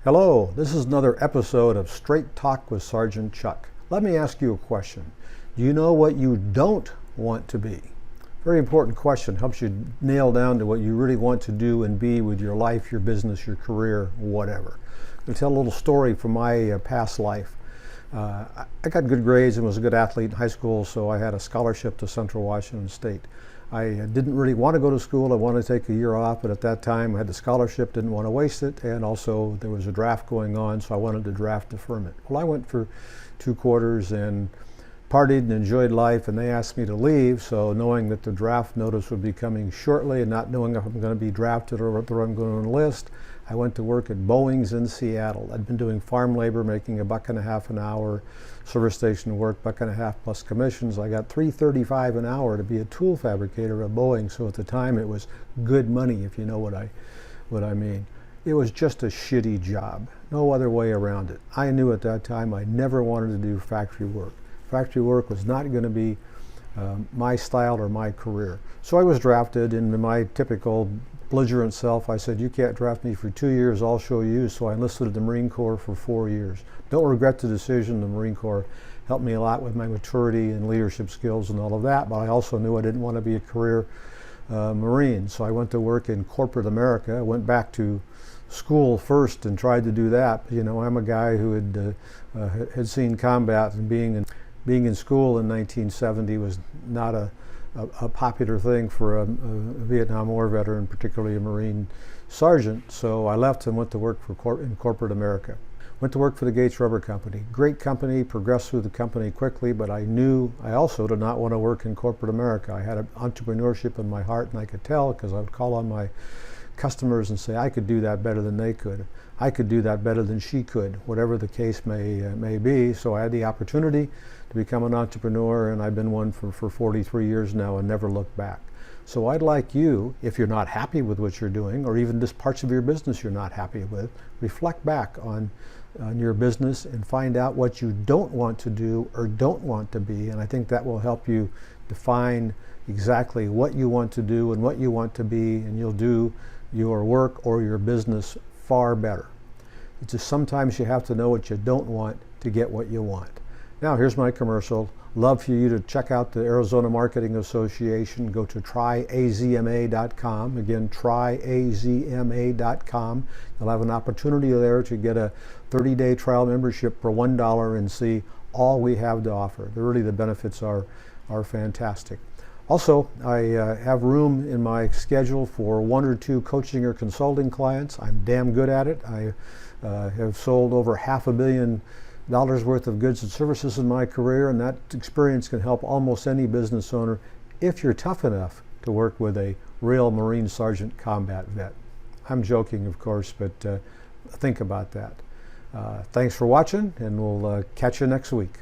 Hello, this is another episode of Straight Talk with Sergeant Chuck. Let me ask you a question. Do you know what you don't want to be? Very important question. Helps you nail down to what you really want to do and be with your life, your business, your career, whatever. I'm going to tell a little story from my past life. I got good grades and was a good athlete in high school, so I had a scholarship to Central Washington State. I didn't really want to go to school. I wanted to take a year off, but at that time I had the scholarship, didn't want to waste it, and also there was a draft going on, so I wanted to draft deferment. Well, I went for 2 quarters and partied and enjoyed life, and they asked me to leave, so knowing that the draft notice would be coming shortly and not knowing if I'm going to be drafted or whether I'm going to enlist, I went to work at Boeing's in Seattle. I'd been doing farm labor, making $1.50 an hour, service station work, $1.50 plus commissions. I got $3.35 an hour to be a tool fabricator at Boeing, so at the time it was good money, if you know what I mean. It was just a shitty job, no other way around it. I knew at that time I never wanted to do factory work. Factory work was not going to be my style or my career. So I was drafted, and in my typical belligerent self, I said, you can't draft me for 2 years, I'll show you. So I enlisted in the Marine Corps for 4 years. Don't regret the decision. The Marine Corps helped me a lot with my maturity and leadership skills and all of that, but I also knew I didn't want to be a career Marine. So I went to work in corporate America. I went back to school first and tried to do that. You know, I'm a guy who had seen combat, and being in school in 1970 was not a popular thing for a Vietnam War veteran, particularly a Marine sergeant. So I left and went to work in corporate America. Went to work for the Gates Rubber Company. Great company, progressed through the company quickly, but I knew I also did not want to work in corporate America. I had entrepreneurship in my heart, and I could tell because I would call on my customers and say, I could do that better than they could. I could do that better than she could, whatever the case may be. So I had the opportunity to become an entrepreneur, and I've been one for 43 years now and never looked back. So I'd like you, if you're not happy with what you're doing, or even just parts of your business you're not happy with, reflect back on your business and find out what you don't want to do or don't want to be. And I think that will help you define exactly what you want to do and what you want to be, and you'll do your work or your business far better. It's just sometimes you have to know what you don't want to get what you want. Now here's my commercial. Love for you to check out the Arizona Marketing Association. Go to tryazma.com. Again, tryazma.com. You'll have an opportunity there to get a 30-day trial membership for $1 and see all we have to offer. Really, the benefits are fantastic. Also, I have room in my schedule for 1 or 2 coaching or consulting clients. I'm damn good at it. I have sold over $500 million worth of goods and services in my career, and that experience can help almost any business owner if you're tough enough to work with a real Marine Sergeant combat vet. I'm joking, of course, but think about that. Thanks for watching, and we'll catch you next week.